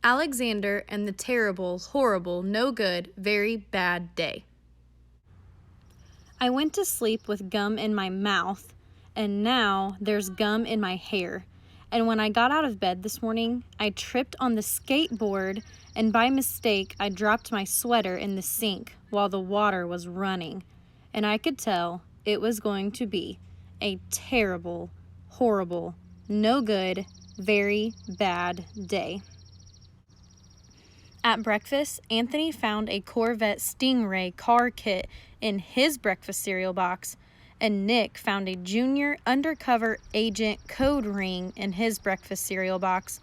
Alexander and the terrible, horrible, no good, very bad day. I went to sleep with gum in my mouth, and now there's gum in my hair. And when I got out of bed this morning, I tripped on the skateboard, and by mistake, I dropped my sweater in the sink while the water was running. And I could tell it was going to be a terrible, horrible, no good, very bad day. At breakfast, Anthony found a Corvette Stingray car kit in his breakfast cereal box, and Nick found a junior undercover agent code ring in his breakfast cereal box.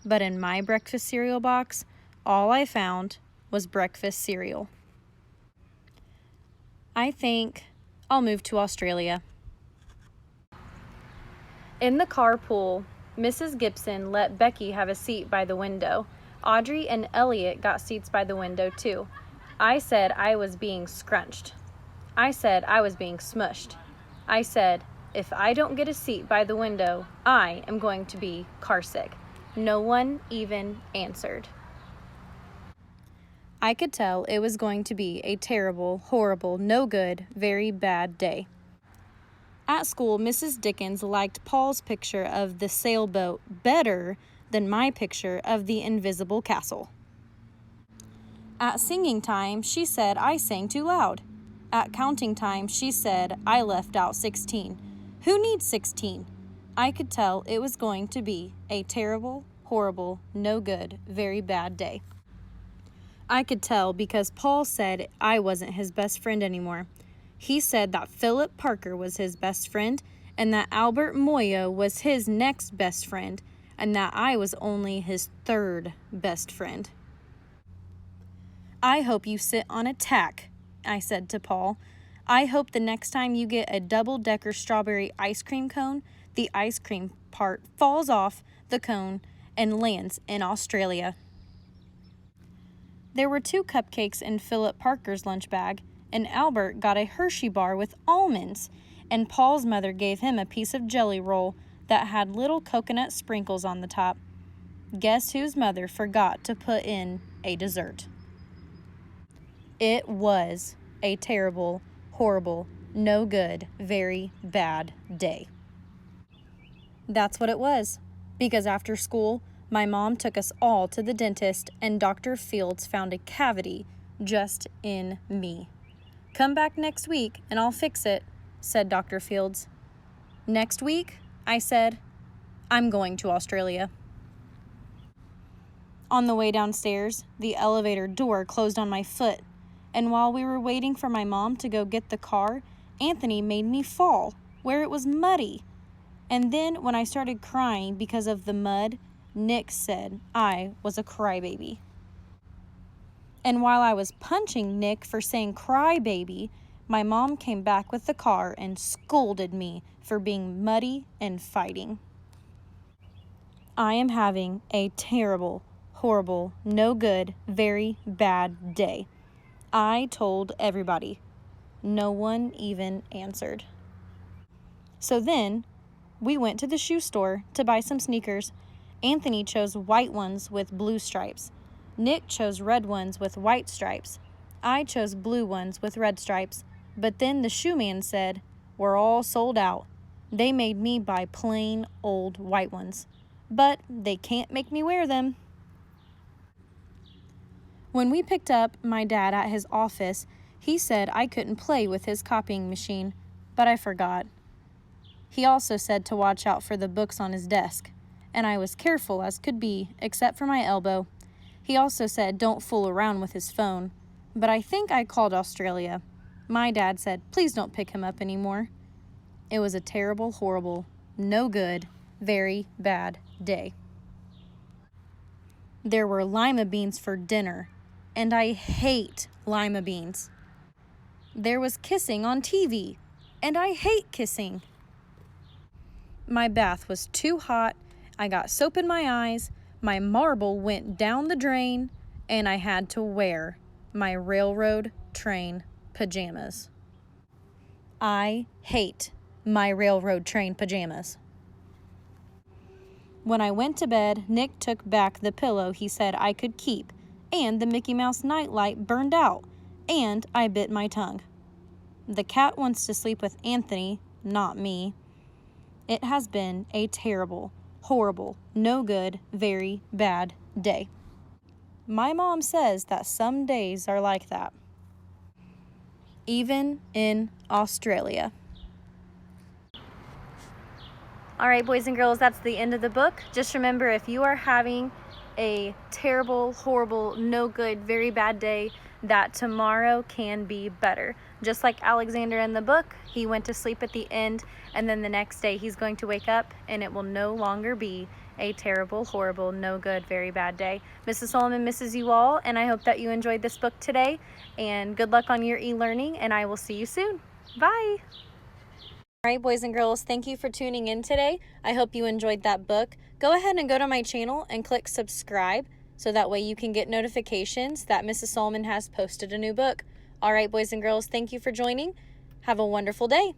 But in my breakfast cereal box, all I found was breakfast cereal. I think I'll move to Australia. In the carpool, Mrs. Gibson let Becky have a seat by the window. Audrey and Elliot got seats by the window too. I said I was being scrunched. I said I was being smushed. I said, if I don't get a seat by the window, I am going to be carsick. No one even answered. I could tell it was going to be a terrible, horrible, no good, very bad day. At school, Mrs. Dickens liked Paul's picture of the sailboat better than my picture of the invisible castle. At singing time, she said I sang too loud. At counting time, she said I left out 16. Who needs 16? I could tell it was going to be a terrible, horrible, no good, very bad day. I could tell because Paul said I wasn't his best friend anymore. He said that Philip Parker was his best friend and that Albert Moyo was his next best friend and that I was only his third best friend. I hope you sit on a tack, I said to Paul. I hope the next time you get a double-decker strawberry ice cream cone, the ice cream part falls off the cone and lands in Australia. There were 2 cupcakes in Philip Parker's lunch bag, and Albert got a Hershey bar with almonds, and Paul's mother gave him a piece of jelly roll that had little coconut sprinkles on the top. Guess whose mother forgot to put in a dessert? It was a terrible, horrible, no good, very bad day. That's what it was, because after school, my mom took us all to the dentist and Dr. Fields found a cavity just in me. Come back next week and I'll fix it, said Dr. Fields. Next week? I said, I'm going to Australia. On the way downstairs, the elevator door closed on my foot, and while we were waiting for my mom to go get the car, Anthony made me fall where it was muddy. And then when I started crying because of the mud, Nick said I was a crybaby. And while I was punching Nick for saying crybaby, my mom came back with the car and scolded me for being muddy and fighting. I am having a terrible, horrible, no good, very bad day. I told everybody. No one even answered. So then, we went to the shoe store to buy some sneakers. Anthony chose white ones with blue stripes. Nick chose red ones with white stripes. I chose blue ones with red stripes. But then the shoe man said, we're all sold out. They made me buy plain old white ones. But they can't make me wear them. When we picked up my dad at his office, he said I couldn't play with his copying machine, but I forgot. He also said to watch out for the books on his desk, and I was careful as could be, except for my elbow. He also said don't fool around with his phone, but I think I called Australia. My dad said, please don't pick him up anymore. It was a terrible, horrible, no good, very bad day. There were lima beans for dinner, and I hate lima beans. There was kissing on TV, and I hate kissing. My bath was too hot, I got soap in my eyes, my marble went down the drain, and I had to wear my railroad train pajamas. I hate my railroad train pajamas. When I went to bed, Nick took back the pillow he said I could keep, and the Mickey Mouse nightlight burned out, and I bit my tongue. The cat wants to sleep with Anthony, not me. It has been a terrible, horrible, no good, very bad day. My mom says that some days are like that. Even in Australia. All right, boys and girls, that's the end of the book. Just remember, if you are having a terrible, horrible, no good, very bad day, that tomorrow can be better. Just like Alexander in the book, he went to sleep at the end, and then the next day he's going to wake up and it will no longer be a terrible, horrible, no good, very bad day. Mrs. Solomon misses you all, and I hope that you enjoyed this book today, and good luck on your e-learning, and I will see you soon. Bye. All right, boys and girls, thank you for tuning in today. I hope you enjoyed that book. Go ahead and go to my channel and click subscribe, so that way you can get notifications that Mrs. Solomon has posted a new book. All right, boys and girls, thank you for joining. Have a wonderful day.